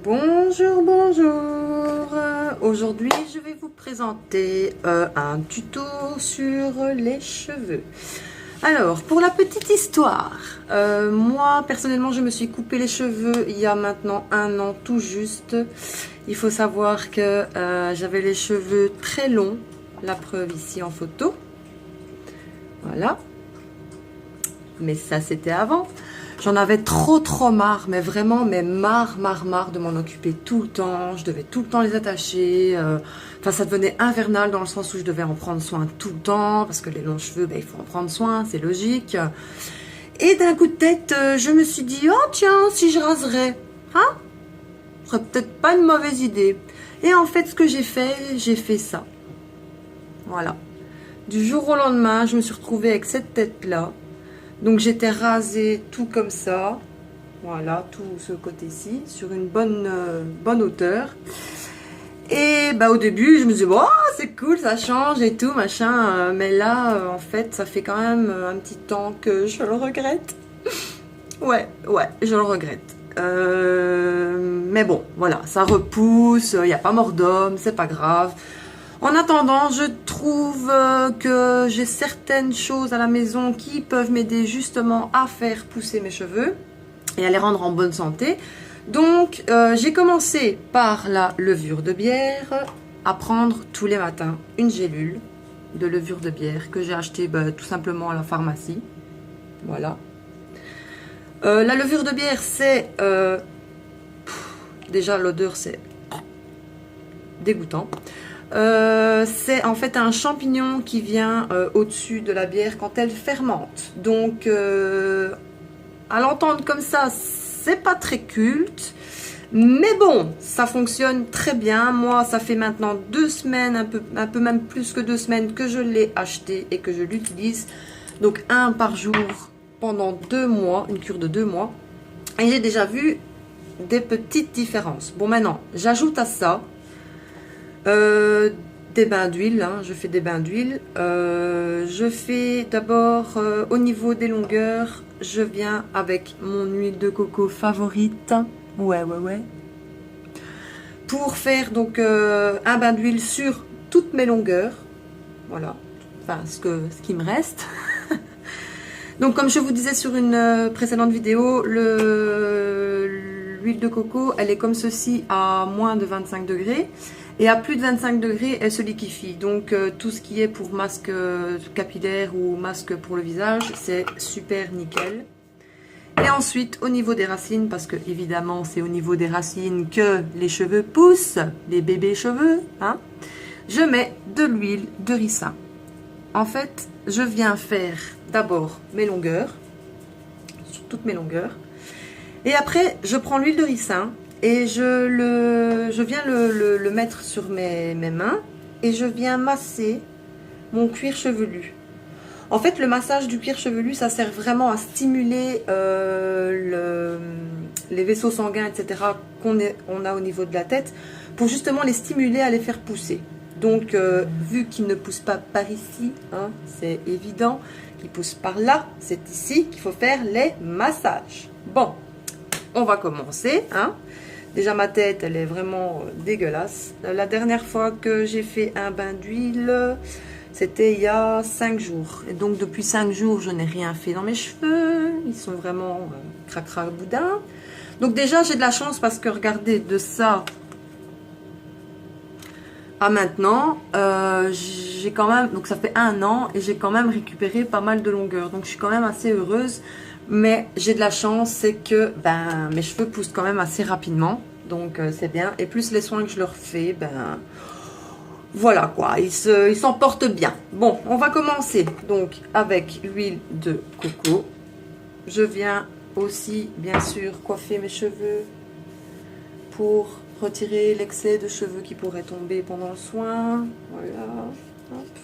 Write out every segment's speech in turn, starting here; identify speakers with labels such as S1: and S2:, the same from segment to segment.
S1: Bonjour, bonjour. Aujourd'hui, je vais vous présenter un tuto sur les cheveux. Alors, pour la petite histoire, moi, personnellement, je me suis coupé les cheveux il y a maintenant 1 an tout juste. Il faut savoir que j'avais les cheveux très longs, la preuve ici en photo. Voilà. Mais ça, c'était avant. J'en avais trop marre, mais vraiment, mais marre de m'en occuper tout le temps. Je devais tout le temps les attacher. Enfin, ça devenait infernal dans le sens où je devais en prendre soin tout le temps. Parce que les longs cheveux, ben, il faut en prendre soin, c'est logique. Et d'un coup de tête, je me suis dit, oh tiens, si je raserais, hein, ce serait peut-être pas une mauvaise idée. Et en fait, ce que j'ai fait ça. Voilà. Du jour au lendemain, je me suis retrouvée avec cette tête-là. Donc j'étais rasée tout comme ça, voilà, tout ce côté-ci, sur une bonne hauteur. Et bah au début, je me disais, oh, c'est cool, ça change et tout, machin. Mais là, en fait, ça fait quand même un petit temps que je le regrette. Ouais, je le regrette. Mais bon, voilà, ça repousse, il n'y a pas mort d'homme, c'est pas grave. En attendant, je trouve que j'ai certaines choses à la maison qui peuvent m'aider justement à faire pousser mes cheveux et à les rendre en bonne santé. Donc, j'ai commencé par la levure de bière, à prendre tous les matins une gélule de levure de bière que j'ai achetée tout simplement à la pharmacie. Voilà. La levure de bière, c'est... déjà, l'odeur, c'est dégoûtant. C'est en fait un champignon qui vient au-dessus de la bière quand elle fermente. Donc, à l'entendre comme ça, c'est pas très culte. Mais bon, ça fonctionne très bien. Moi, ça fait maintenant 2 semaines, un peu même plus que 2 semaines que je l'ai acheté et que je l'utilise. Donc, 1 par jour pendant 2 mois, une cure de 2 mois. Et j'ai déjà vu des petites différences. Bon, maintenant, j'ajoute à ça des bains d'huile, hein, je fais des bains d'huile. Je fais d'abord au niveau des longueurs, je viens avec mon huile de coco favorite. Ouais. Pour faire donc un bain d'huile sur toutes mes longueurs. Voilà, enfin ce qui me reste. Donc comme je vous disais sur une précédente vidéo, l'huile de coco, elle est comme ceci à moins de 25 degrés. Et à plus de 25 degrés, elle se liquéfie. Donc tout ce qui est pour masque capillaire ou masque pour le visage, c'est super nickel. Et ensuite, au niveau des racines, parce que évidemment, c'est au niveau des racines que les cheveux poussent, les bébés cheveux, hein, je mets de l'huile de ricin. En fait, je viens faire d'abord mes longueurs, sur toutes mes longueurs. Et après, je prends l'huile de ricin. Et je viens le mettre sur mes mains et je viens masser mon cuir chevelu. En fait, le massage du cuir chevelu, ça sert vraiment à stimuler les vaisseaux sanguins, etc. qu'on a au niveau de la tête, pour justement les stimuler à les faire pousser. Donc, vu qu'ils ne poussent pas par ici, hein, c'est évident, qu'ils poussent par là, c'est ici qu'il faut faire les massages. Bon, on va commencer, hein. Déjà ma tête, elle est vraiment dégueulasse. La dernière fois que j'ai fait un bain d'huile, c'était il y a 5 jours. Et donc depuis 5 jours, je n'ai rien fait dans mes cheveux. Ils sont vraiment cracra boudin. Donc déjà, j'ai de la chance parce que regardez, de ça à maintenant, j'ai quand même... Donc ça fait 1 an et j'ai quand même récupéré pas mal de longueur. Donc je suis quand même assez heureuse. Mais j'ai de la chance, c'est que mes cheveux poussent quand même assez rapidement. Donc c'est bien. Et plus les soins que je leur fais, voilà quoi, ils s'en portent bien. Bon, on va commencer donc avec l'huile de coco. Je viens aussi, bien sûr, coiffer mes cheveux pour retirer l'excès de cheveux qui pourrait tomber pendant le soin. Voilà. Hop.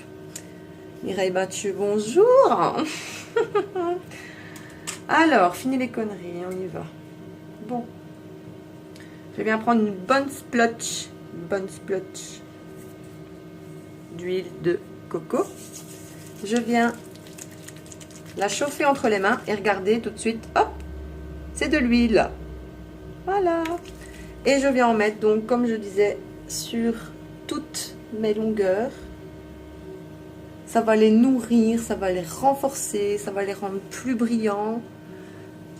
S1: Mireille Mathieu, bonjour. Alors, fini les conneries, on y va. Bon. Je viens prendre une bonne splotch d'huile de coco. Je viens la chauffer entre les mains et regardez tout de suite, hop, c'est de l'huile. Voilà. Et je viens en mettre, donc comme je disais, sur toutes mes longueurs. Ça va les nourrir, ça va les renforcer, ça va les rendre plus brillants.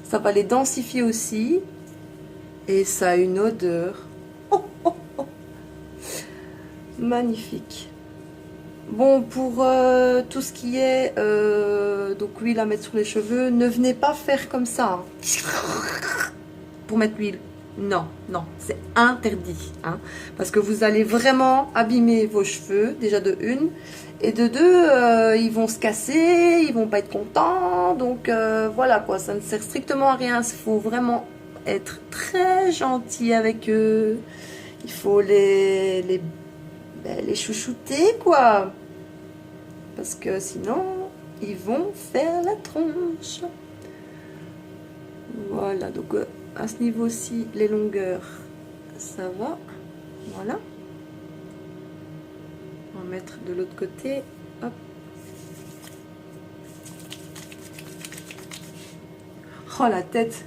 S1: Ça va les densifier aussi. Et ça a une odeur. Oh, oh, oh. Magnifique. Bon, pour tout ce qui est donc huile à mettre sur les cheveux, ne venez pas faire comme ça. Hein. Pour mettre l'huile. Non, non, c'est interdit. Hein, parce que vous allez vraiment abîmer vos cheveux, déjà de une. Et de deux, ils vont se casser, ils vont pas être contents. Donc voilà quoi, ça ne sert strictement à rien. Il faut vraiment être très gentil avec eux. Il faut les chouchouter quoi. Parce que sinon, ils vont faire la tronche. Voilà, donc à ce niveau-ci, les longueurs, ça va. Voilà. On va mettre de l'autre côté. Hop. Oh la tête.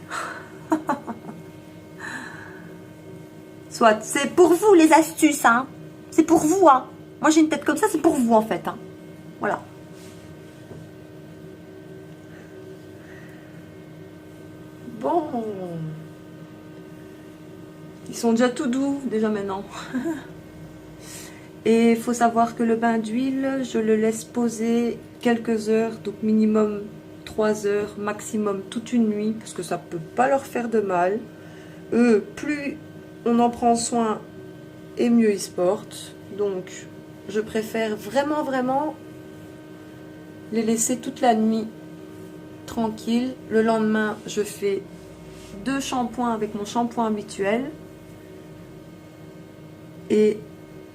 S1: Soit, c'est pour vous les astuces, hein. C'est pour vous, hein. Moi j'ai une tête comme ça, c'est pour vous en fait, hein. Voilà. Bon. Ils sont déjà tout doux, déjà maintenant. Et il faut savoir que le bain d'huile, je le laisse poser quelques heures, donc minimum 3 heures, maximum toute une nuit, parce que ça ne peut pas leur faire de mal. Eux, plus on en prend soin, et mieux ils se portent. Donc, je préfère vraiment, vraiment les laisser toute la nuit tranquille. Le lendemain, je fais 2 shampoings avec mon shampoing habituel. Et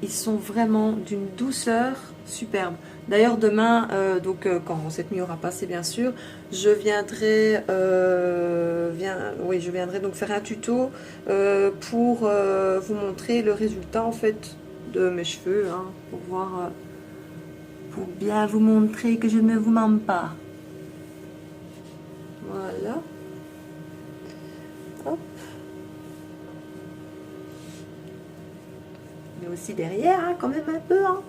S1: ils sont vraiment d'une douceur superbe. D'ailleurs, demain, quand cette nuit aura passé, bien sûr, je viendrai, je viendrai donc faire un tuto pour vous montrer le résultat en fait de mes cheveux, hein, pour voir, pour bien vous montrer que je ne vous mens pas. Voilà. Hop. Mais aussi derrière, hein, quand même un peu. Hein.